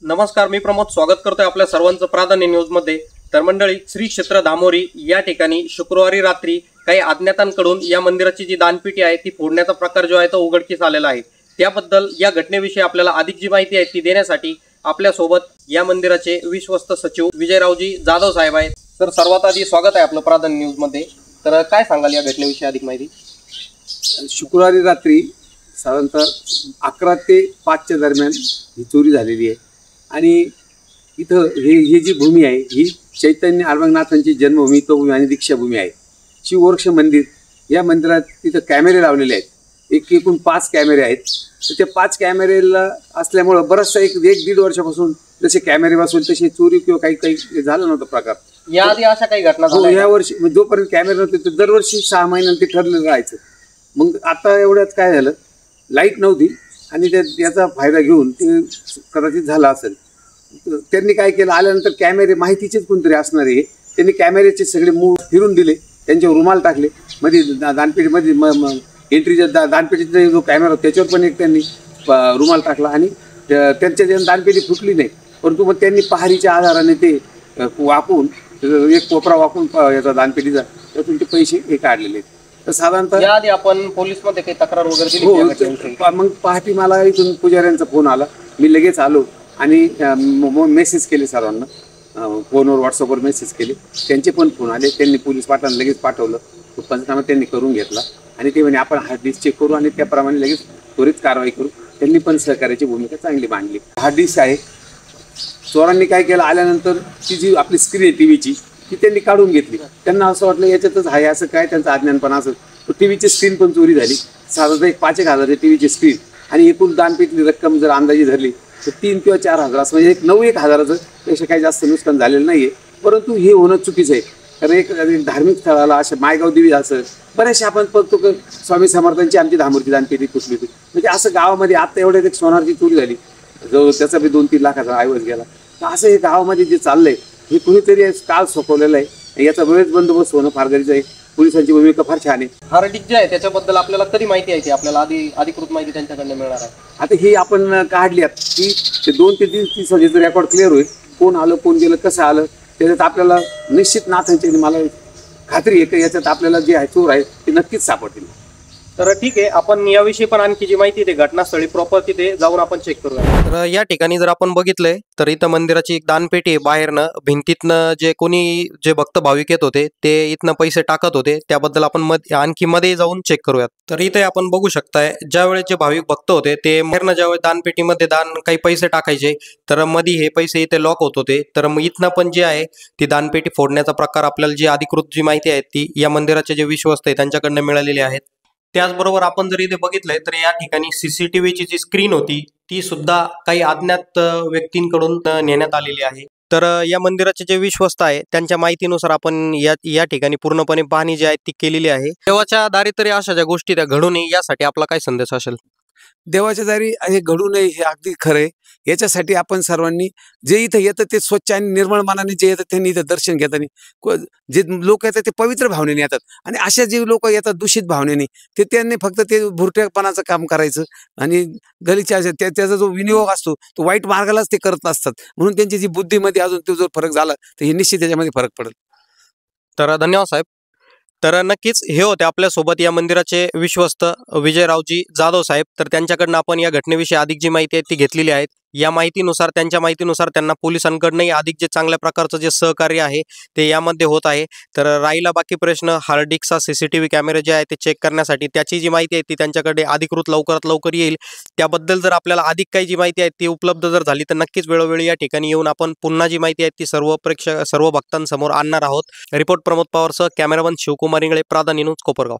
नमस्कार, मी प्रमोद स्वागत करतोय आपल्या सर्वांचं प्राधान्य न्यूज मध्ये। तर मंडळी, श्री क्षेत्र धामोरी या ठिकाणी शुक्रवारी रात्री काही अज्ञातांकडून या मंदिराची जी दानपेटी आहे ती फोडण्याचा प्रकार जो आहे तो उघडकीस आलेला आहे। त्याबद्दल या घटनेविषयी आपल्याला अधिक जी माहिती आहे ती देण्यासाठी आपल्या सोबत या मंदिराचे विश्वस्त सचिव विजयरावजी जाधव साहेब आहेत। तर सर्वात आधी स्वागत आहे आपलं प्राधान्य न्यूज मध्ये। तर काय सांगाल या घटनेविषयी अधिक माहिती? शुक्रवारी रात्री साधारणतः 11 ते 5च्या दरम्यान ही चोरी झालेली आहे आणि इथं ही जी भूमी आहे ही चैतन्य अभंगनाथांची जन्मभूमी, तपोभूमी आणि दीक्षाभूमी आहे। शिववृक्ष मंदिर या मंदिरात तिथं कॅमेरे लावलेले आहेत। एकूण 5 कॅमेरे आहेत। तर त्या 5 कॅमेरेला असल्यामुळं बराचसा एक 1-1.5 वर्षापासून जसे कॅमेरे बसवले तसे चोरी किंवा काही झालं नव्हतं प्रकार। याआधी अशा काही घटना झाल्या? या वर्षी जोपर्यंत कॅमेरे नव्हते तर दरवर्षी 6 महिन्यांनी ते ठरलेलं राहायचं। मग आता एवढ्यात काय झालं, लाईट नव्हती आणि याचा फायदा घेऊन ते कदाचित झाला असेल। त्यांनी काय केलं, आल्यानंतर कॅमेरे माहितीचेच कोणतरी असणार आहे, त्यांनी कॅमेऱ्याचे सगळे मूळ फिरून दिले, त्यांच्यावर रुमाल टाकले मध्ये दानपेटीमध्ये। एंट्रीच्या दानपेटीचा जो कॅमेरा त्याच्यावर पण एक त्यांनी रुमाल टाकला आणि त्यांच्या दानपेटी फुटली नाही, परंतु मग त्यांनी पहारीच्या आधाराने ते वाकून एक कोपरा वाकून याचा दानपेटीचा त्यातून ते पैसे हे काढलेले आहेत। तर साधारणतः याआधी आपण पोलीसमध्ये काही तक्रार वगैरे दिली? हो, मग पहाटे मला इथून पुजाऱ्यांचा फोन आला, मी लगेच आलो आणि मेसेज केले सर्वांना, फोनवर व्हॉट्सअपवर मेसेज केले, त्यांचे पण फोन आले, त्यांनी पोलीस पाटलांना लगेच पाठवलं, तो पंचनामा त्यांनी करून घेतला आणि ते म्हणे आपण हार्ड डिस्क चेक करू आणि त्याप्रमाणे लगेच त्वरित कारवाई करू। त्यांनी पण सहकार्याची भूमिका चांगली मांडली। हार्ड डिस्क आहे, चोरांनी काय केलं, आल्यानंतर ती जी आपली स्क्रीन आहे टीव्हीची ती त्यांनी काढून घेतली। त्यांना असं वाटलं याच्यातच आहे, असं काय त्यांचं अज्ञानपण असं, तर टीव्हीची स्क्रीन पण चोरी झाली। साधारणतः एक 5-1 हजाराची टीव्हीची स्क्रीन आणि एकूण दानपेटीची रक्कम जर अंदाजी धरली तर 3 किंवा 4 हजार असं, म्हणजे 9-1 हजाराचं पेक्षा काही जास्त नुकसान झालेलं नाही आहे। परंतु हे होणं चुकीचं आहे, कारण एक धार्मिक स्थळाला असं मायगाव देवी असं बरेचसे आपण बघतो स्वामी समर्थांची आमची धामोरची दानपेटी कुठली होती, म्हणजे असं गावामध्ये आता एवढ्यात एक सोनारची चोरी झाली, जो त्याचा बी 2-3 लाखाचा ऐवज गेला। तर असं हे गावामध्ये जे चाललंय हे कुणीतरी काळ सोपवलेलं आहे, याचा वेळेस बंदोबस्त होणं फार गरजेचं आहे। पोलिसांची भूमिका फार छान आहे। हार्ड डिस्क जे आहे त्याच्याबद्दल आपल्याला कधी माहिती आहे की आपल्याला अधिकृत माहिती त्यांच्याकडनं मिळणार आहे? आता ही आपण काढली की ते 2 ते 3 दिवसाचं रेकॉर्ड क्लिअर होईल, कोण आलं कोण गेलं कसं आलं, त्याच्यात आपल्याला निश्चित नाथांची मला खात्री आहे की याच्यात आपल्याला जे आहे चोर आहे ते नक्कीच सापडतील। तर ठीक आहे, आपण याविषयी पण आणखी जी माहिती ते घटनास्थळी प्रॉपर तिथे जाऊन आपण चेक करूया। तर या ठिकाणी जर आपण बघितलंय तर इथं मंदिराची एक दानपेटी आहे, बाहेरनं भिंतीतनं जे भक्त भाविक येत होते ते इथनं पैसे टाकत होते, त्याबद्दल आपण आणखी मध्ये जाऊन चेक करूयात। तर इथे आपण बघू शकताय, ज्या वेळेस जे भाविक भक्त होते ते बाहेरनं ज्यावेळेस दानपेटीमध्ये काही पैसे टाकायचे तर मध्ये हे पैसे इथे लॉक होत होते। तर मग इथनं पण जे आहे ती दानपेटी फोडण्याचा प्रकार आपल्याला जी अधिकृत जी माहिती आहे ती या मंदिराचे जे विश्वस्त आहे त्यांच्याकडनं मिळालेली आहेत। त्याचबरोबर आपण जर इथे बघितलंय तर या ठिकाणी सीसीटीव्हीची जी स्क्रीन होती ती सुद्धा काही अज्ञात व्यक्तींकडून नेण्यात आलेली आहे। तर या मंदिराचे जे विश्वस्त आहे त्यांच्या माहितीनुसार आपण या ठिकाणी पूर्णपणे पाहणी जी आहे ती केलेली आहे। देवाच्या दारी तरी अशा ज्या गोष्टी त्या घडू नये यासाठी आपला काय संदेश असेल? देवाच्या दारी हे घडू नये हे अगदी खरं आहे। याच्यासाठी आपण सर्वांनी जे इथं येतं ते स्वच्छ आणि निर्मळ मनाने जे येतात त्यांनी इथं दर्शन घेताना, जे लोक येतात ते पवित्र भावनेने येतात आणि अशा जे लोक येतात दूषित भावनेने ते त्यांनी फक्त ते भुरट्यापणाचं काम करायचं आणि गलीच्या त्याचा जो विनियोग असतो तो वाईट मार्गालाच ते करत असतात, म्हणून त्यांची जी बुद्धीमध्ये अजून तो जर फरक झाला तर हे निश्चित त्याच्यामध्ये फरक पडेल। तर धन्यवाद साहेब। तर नक्कीच हे होते आपल्यासोबत या मंदिराचे विश्वस्त विजयरावजी जाधव साहेब। तर त्यांच्याकडनं आपण या घटनेविषयी अधिक जी माहिती आहे ती घेतलेली आहे। या माहितीनुसार त्यांच्या माहितीनुसार त्यांना पोलिसांकडनंही अधिक जे चांगल्या प्रकारचं जे सहकार्य आहे ते यामध्ये होत आहे। तर राहिला बाकी प्रश्न हार्ड डिस्कचा सीसीटीव्ही कॅमेरे जे आहे ते चेक करण्यासाठी, त्याची जी माहिती आहे ती त्यांच्याकडे अधिकृत लवकरात लवकर येईल। त्याबद्दल जर आपल्याला अधिक काही जी माहिती आहे ती उपलब्ध जर झाली तर नक्कीच वेळोवेळी या ठिकाणी येऊन आपण पुन्हा जी माहिती आहे ती सर्व भक्तांसमोर आणणार आहोत। रिपोर्ट प्रमोद पवारसह कॅमेरामन शिवकुमार इंगळे, प्राधान्य न्यूज, कोपरगाव।